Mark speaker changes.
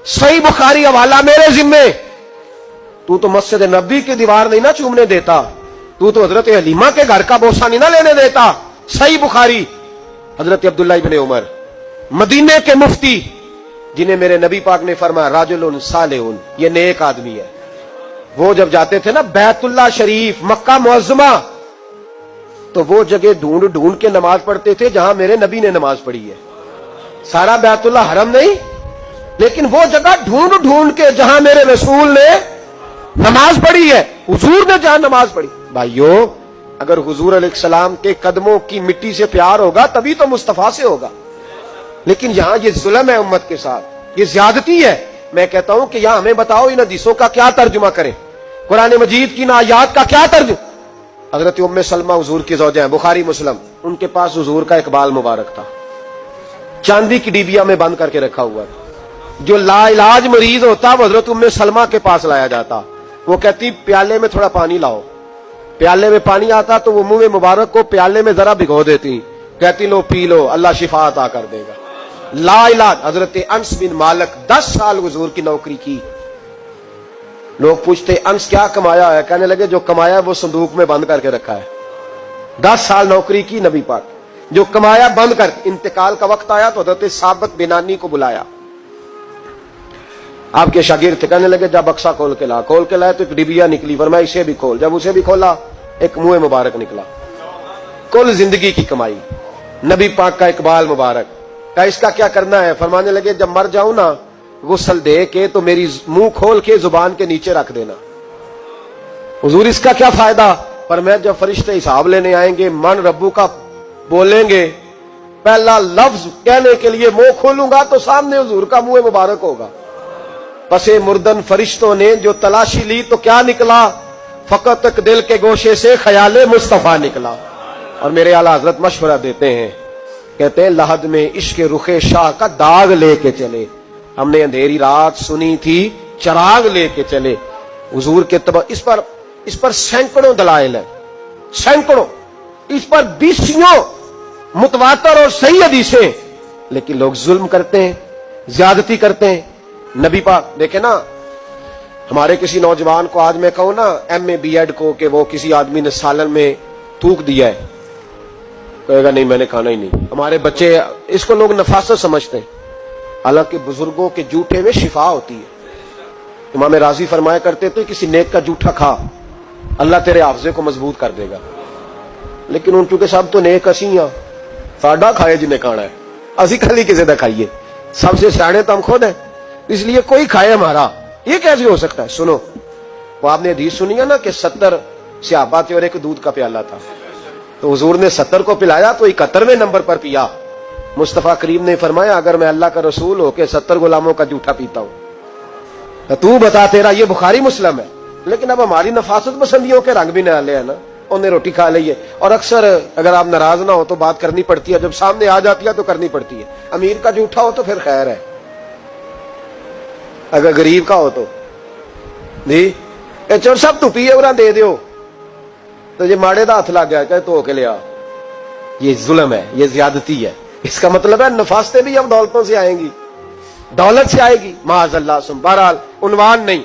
Speaker 1: सही बुखारी हवाला मेरे जिम्मे। तू तो मस्जिद नबी की दीवार नहीं ना चूमने देता, तू तो हजरत हलीमा के घर का बोसा नहीं ना लेने देता। सही बुखारी। हजरत अब्दुल्ला इब्ने उमर मदीने के मुफ्ती, जिन्हें मेरे नबी पाक ने फरमाया राजुलुन सालिहुन, ये नेक आदमी है। वो जब जाते थे ना बैतुल्ला शरीफ, मक्का मुअज्जमा, तो वो जगह ढूंढ ढूंढ के नमाज पढ़ते थे जहां मेरे नबी ने नमाज पढ़ी है। सारा बैतुल्ला हरम नहीं, लेकिन वो जगह ढूंढ ढूंढ के जहां मेरे रसूल ने नमाज पढ़ी है, हुजूर ने जहां नमाज पढ़ी। भाइयों, अगर हुजूर अलैहिस्सलाम के कदमों की मिट्टी से प्यार होगा तभी तो मुस्तफा से होगा। लेकिन यहां ये जुल्म है उम्मत के साथ, ये ज्यादती है। मैं कहता हूं कि यहां हमें बताओ इन हदीसों का क्या तर्जुमा करें, कुरान मजीद की इन आयात का क्या तर्जुमा। हजरत उम्मे सलमा हुजूर की ज़ौजा हैं, बुखारी मुस्लिम, उनके पास हुजूर का इकबाल मुबारक था, चांदी की डिबिया में बंद करके रखा हुआ था। जो लाइलाज मरीज होता वो हजरत उम्मे सलमा के पास लाया जाता। वो कहती प्याले में थोड़ा पानी लाओ, प्याले में पानी आता तो वो मुंह में मुबारक को प्याले में जरा भिगो देती, कहती लो पी लो, अल्लाह शिफा अता कर देगा। लाइलाज। हजरत अंस बिन मालिक 10 साल हुजूर की नौकरी की। लोग पूछते अंस क्या कमाया है, कहने लगे जो कमाया वो संदूक में बंद करके रखा है। 10 साल नौकरी की नबी पाक, जो कमाया बंद कर। इंतकाल का वक्त आया तो हजरत साबित बिनानी को बुलाया, आपके शागिर्द थे, कहने लगे जब बक्सा खोल के ला। खोल के लाए तो एक डिबिया निकली, फरमाया इसे भी खोल। जब उसे भी खोला एक मुंह मुबारक निकला। कुल जिंदगी की कमाई, नबी पाक का इकबाल मुबारक। का इसका क्या करना है? फरमाने लगे जब मर जाऊं ना गुस्ल दे के तो मेरी मुंह खोल के जुबान के नीचे रख देना। हुजूर इसका क्या फायदा? पर मैं जब फरिश्ते हिसाब लेने आएंगे, मन रब्बू का बोलेंगे, पहला लफ्ज कहने के लिए मुंह खोलूंगा तो सामने हुजूर का मुंह मुबारक होगा। पसे मुर्दन फरिश्तों ने जो तलाशी ली तो क्या निकला? फकत तक दिल के गोशे से ख्याले मुस्तफा निकला। और मेरे आला हजरत मशवरा देते हैं, कहते हैं लहद में इश्क रुखे शाह का दाग लेके चले। हमने अंधेरी रात सुनी थी, चराग लेके चले। हुजूर के तब इस पर सैकड़ों दलाइल है, सैकड़ों, इस पर 20 मुतवातर और सही हदीसें, लेकिन लोग जुल्म करते हैं, ज्यादती करते हैं। नबी पाक देखे ना, हमारे किसी नौजवान को आज मैं कहूं ना MA BEd को कि वो किसी आदमी ने सालन में थूक दिया है, कहेगा नहीं मैंने खाना ही नहीं। हमारे बच्चे, इसको लोग नफासत समझते हैं, हालांकि बुजुर्गों के जूठे में शिफा होती है। इमाम राजी फरमाया करते थे किसी नेक का जूठा खा, अल्लाह तेरे हाफजे को मजबूत कर देगा। लेकिन उन चुके सब तो नेक असी हाँ, साडा खाए जिन्हें खाना है, असी खाली किसी का खाइए। सबसे सियाने तो हम खुद है, इसलिए कोई खाए हमारा, ये कैसे हो सकता है? सुनो, वो आपने हदीस सुनी है ना कि 70 सहाबा थे और एक दूध का प्याला था, तो हुजूर ने 70 को पिलाया तो 71वें नंबर पर पिया। मुस्तफा करीम ने फरमाया अगर मैं अल्लाह का रसूल हो के 70 गुलामों का जूठा पीता हूं तो तू बता तेरा। ये बुखारी मुस्लिम है। लेकिन अब हमारी नफासत पसंदियों के रंग भी नाले है ना, उन्हें रोटी खा ली है। और अक्सर अगर आप नाराज ना हो तो बात करनी पड़ती है, जब सामने आ जाती है तो करनी पड़ती है। अमीर का जूठा हो तो फिर खैर है, अगर गरीब का हो तो जी चल सब तू पिए और दे दो, तो ये माड़े का हाथ लग गया कहे धो के लिया। ये जुल्म है, ये ज्यादती है। इसका मतलब है नफासतें भी अब दौलतों से आएंगी, दौलत से आएगी। माज़अल्लाह। बहरहाल उन्वान नहीं।